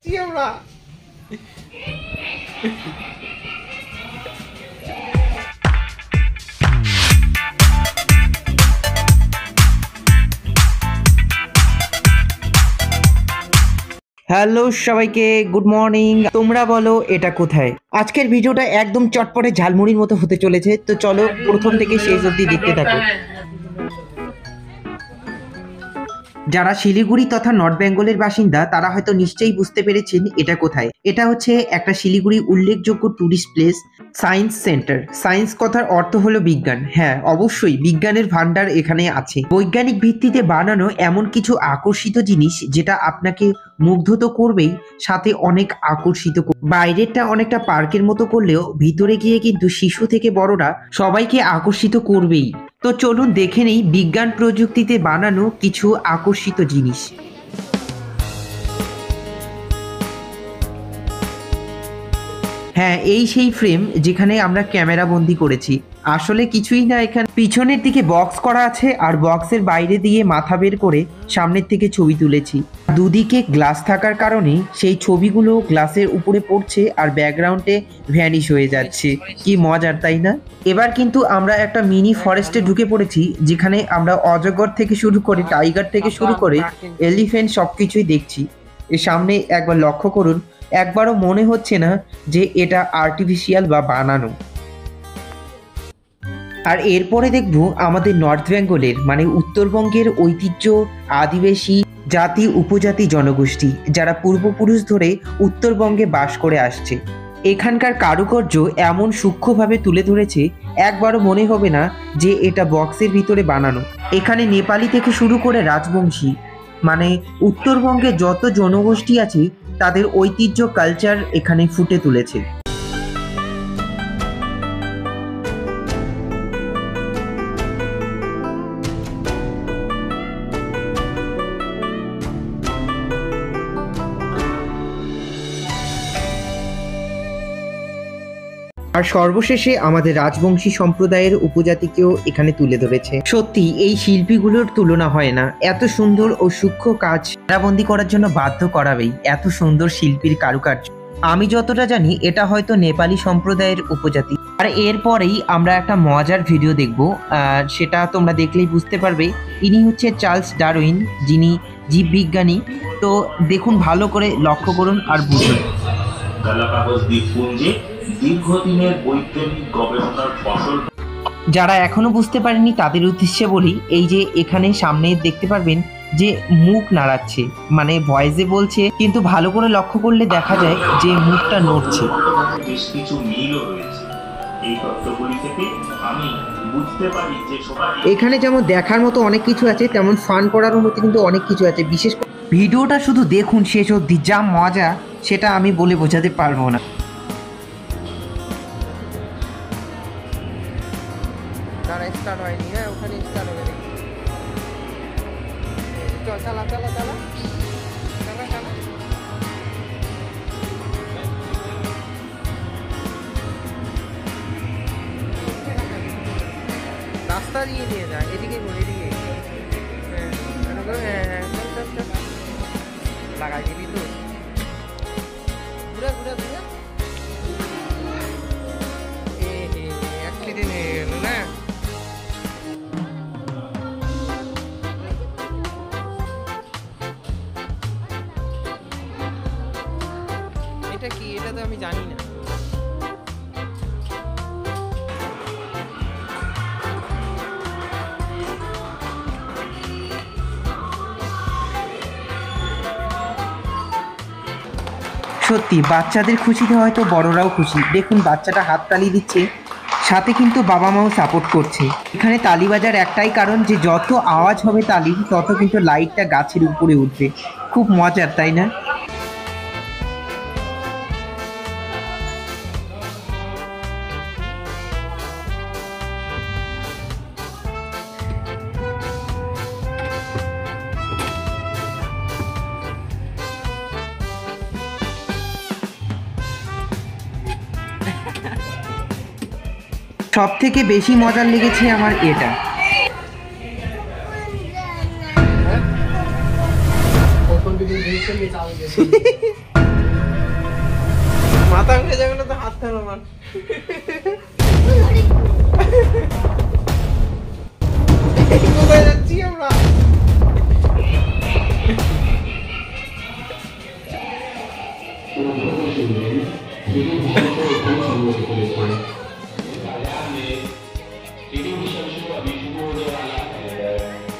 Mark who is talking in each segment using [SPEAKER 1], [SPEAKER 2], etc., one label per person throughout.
[SPEAKER 1] আমরা হ্যালো সবাইকে, good morning. তোমরা বলো এটা কোথায়? আজকের ভিডিওটা একদম চটপটে ঝালমুড়ির মতো হতে চলেছে, তো চলো প্রথম থেকে শেষ অবধি দেখতে থাকো। যারা শিলিগুড়ি তথা নর্থ বেঙ্গলের বাসিন্দা তারা হয়তো নিশ্চয়ই বুঝতে পেরেছেন এটা কোথায়। এটা হচ্ছে একটা শিলিগুড়ি উল্লেখযোগ্য tourist place, science centre. Science কথার অর্থ হলো বিজ্ঞান। হ্যাঁ, অবশ্যই বিজ্ঞানের ভান্ডার এখানে আছে। বৈজ্ঞানিক ভিত্তিতে বানানো এমন কিছু আকর্ষিত জিনিস যেটা আপনাকে মুগ্ধ তো করবেই, সাথে অনেক আকর্ষিত। বাইরেরটা অনেকটা পার্কের মতো করলেও ভিতরে গিয়ে কিন্তু শিশু থেকে বড়রা সবাইকে আকর্ষিত করবেই। তো চলুন দেখে নেই বিজ্ঞান প্রযুক্তিতে বানানো কিছু আকর্ষিত জিনিস। হ্যাঁ, এই সেই ফ্রেম যেখানে আমরা ক্যামেরা বন্দি করেছি। আসলে কিছুই না, এখানে পিছনের দিকে বক্স করা আছে আর বক্সের বাইরে দিয়ে মাথা বের করে সামনের থেকে ছবি তুলেছি। দুদিকে গ্লাস থাকার কারণে সেই ছবিগুলো গ্লাসের উপরে পড়ছে আর ব্যাকগ্রাউন্ডে ভ্যানিশ হয়ে যাচ্ছে। কি মজার, তাই না? এবার কিন্তু আমরা একটা মিনি ফরেস্টে ঢুকে পড়েছি, যেখানে আমরা অজগর থেকে শুরু করে টাইগার থেকে শুরু করে এলিফ্যান্ট সবকিছুই দেখছি। এর সামনে একবার লক্ষ্য করুন, একবারও মনে হচ্ছে না যে এটা আর্টিফিশিয়াল বা বানানো। আর এরপরে দেখব আমাদের নর্থ বেঙ্গলের মানে উত্তরবঙ্গের ঐতিহ্য, আদিবাসী জাতি উপজাতি জনগোষ্ঠী যারা পূর্বপুরুষ ধরে উত্তরবঙ্গে বাস করে আসছে। এখানকার কারুকার্য এমন সূক্ষ্মভাবে তুলে ধরেছে, একবারও মনে হবে না যে এটা বক্সের ভিতরে বানানো। এখানে নেপালি থেকে শুরু করে রাজবংশী মানে উত্তরবঙ্গে যত জনগোষ্ঠী আছে তাদের ঐতিহ্য কালচার এখানে ফুটে তুলেছে। আর সর্বশেষে আমাদের রাজবংশী সম্প্রদায়ের উপজাতিকেও এখানে তুলে ধরেছে। সত্যি এই শিল্পীগুলোর তুলনা হয় না। এত সুন্দর ও সূক্ষ্ম কাজ ক্যামেরাবন্দি করার জন্য বাধ্য করাবেই এত সুন্দর শিল্পীর কারুকার্য। আমি যতটা জানি এটা হয়তো নেপালি সম্প্রদায়ের উপজাতি। আর এরপরেই আমরা একটা মজার ভিডিও দেখব, সেটা তোমরা দেখলেই বুঝতে পারবে। ইনি হচ্ছে চার্লস ডারউইন, যিনি জীববিজ্ঞানী। তো দেখুন, ভালো করে লক্ষ্য করুন আর বুঝুন। গালাপাগোস দ্বীপপুঞ্জে দীর্ঘদিনের বৈজ্ঞানিক গবেষণার ফসল। যারা এখনো বুঝতে পারেনি তাদের উদ্দেশ্যে বলি, এই যে এখানে সামনে দেখতে পারবেন যে মুখ নাড়াচ্ছে, মানে ভয়েসে বলছে, কিন্তু ভালো করে লক্ষ্য করলে দেখা যায় যে মুখটা নড়ছে। বেশ কিছু মিলও রয়েছে এই তত্ত্বগুলি থেকে। আমি বুঝতে পারি যে এখানে যেমন দেখার মতো অনেক কিছু আছে, তেমন ফান করার মতো কিন্তু অনেক কিছু আছে। বিশেষ করে ভিডিওটা শুধু দেখুন শেষ অবধি, যা মজা সেটা আমি বলে বোঝাতে পারবো না। স্টার্ট হয়নি, হ্যাঁ ওখানে স্টার্ট হবে। চল, চালা চালা চালা চালা চালা। রাস্তা দিয়ে নিয়ে যায়, এদিকে এদিকে লাগাই দিবি তো। ঘুরে ঘুরে ঘুরে অ্যাক্সিডেন্ট হয়ে গেল না। এটা কি, এটা তো আমি জানি না। সত্যি বাচ্চাদের খুশিতে হয়তো বড়রাও খুশি। দেখুন বাচ্চাটা হাত তালি দিচ্ছে, সাথে কিন্তু বাবা মাও সাপোর্ট করছে। এখানে তালি বাজার একটাই কারণ যে যত আওয়াজ হবে তালির, তত কিন্তু লাইটটা গাছের উপরে উঠবে। খুব মজার, তাই না? সব থেকে বেশি মজার লেগেছে আমার এটা।
[SPEAKER 2] সামনে যাবে না তো হাত ধরো আমার। কোথায় যাচ্ছি আমরা?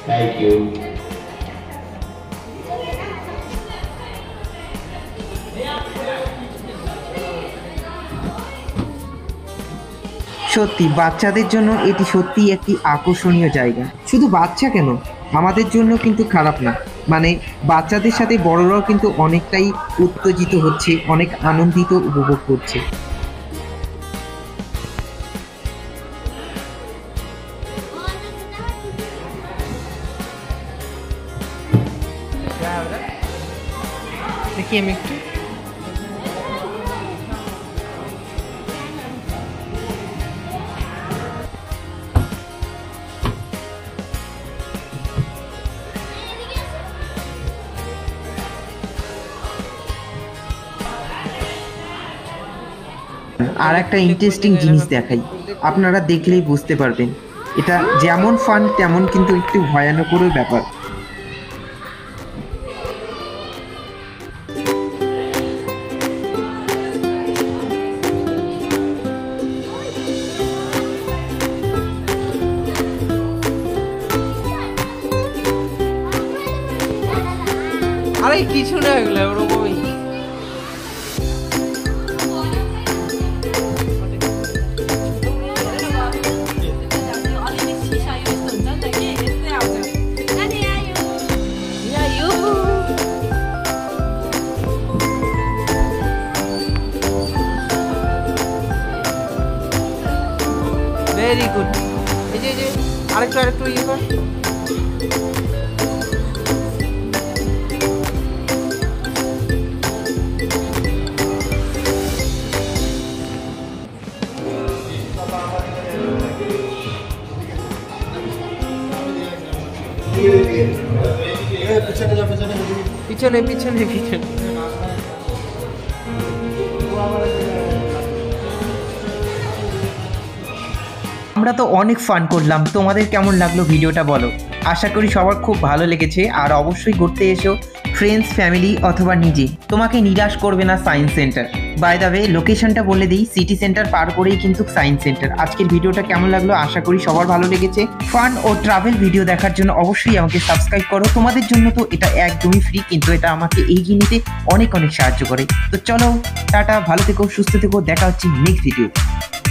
[SPEAKER 3] Thank you.
[SPEAKER 1] সত্যি বাচ্চাদের জন্য এটি সত্যি একটি আকর্ষণীয় জায়গা। শুধু বাচ্চা কেন, আমাদের জন্য কিন্তু খারাপ না। মানে বাচ্চাদের সাথে বড়রাও কিন্তু অনেকটাই উত্তেজিত হচ্ছে, অনেক আনন্দিত উপভোগ করছে।
[SPEAKER 2] দেখি আমি একটু
[SPEAKER 1] আর একটা ইন্টারেস্টিং জিনিস দেখাই, আপনারা দেখলেই বুঝতে পারবেন। এটা যেমন ফান তেমন কিন্তু একটু ভয়ানকরও ব্যাপার।
[SPEAKER 2] আরে কিছু না, এগুলো ওরকমই। Very good. এই যে আরেকটু ইয়ে কর। পিছনে পিছনে পিছনে।
[SPEAKER 1] আমরা তো অনেক ফান করলাম, তোমাদের কেমন লাগলো ভিডিওটা বলো। আশা করি সবার খুব ভালো লেগেছে। আর অবশ্যই ঘুরতে এসো, ফ্রেন্ডস, ফ্যামিলি অথবা নিজে, তোমাকে নিরাশ করবে না science centre. By the way লোকেশনটা বলে দিই, সিটি সেন্টার পার করেই কিন্তু সায়েন্স সেন্টার। আজকের ভিডিওটা কেমন লাগলো, আশা করি সবার ভালো লেগেছে। ফান ও ট্রাভেল ভিডিও দেখার জন্য অবশ্যই আমাকে সাবস্ক্রাইব করো। তোমাদের জন্য তো এটা একদমই ফ্রি, কিন্তু এটা আমাকে এগিয়ে নিতে অনেক অনেক সাহায্য করে। তো চলো টাটা, ভালো থেকো, সুস্থ থেকো, দেখা হচ্ছে নেক্সট ভিডিও।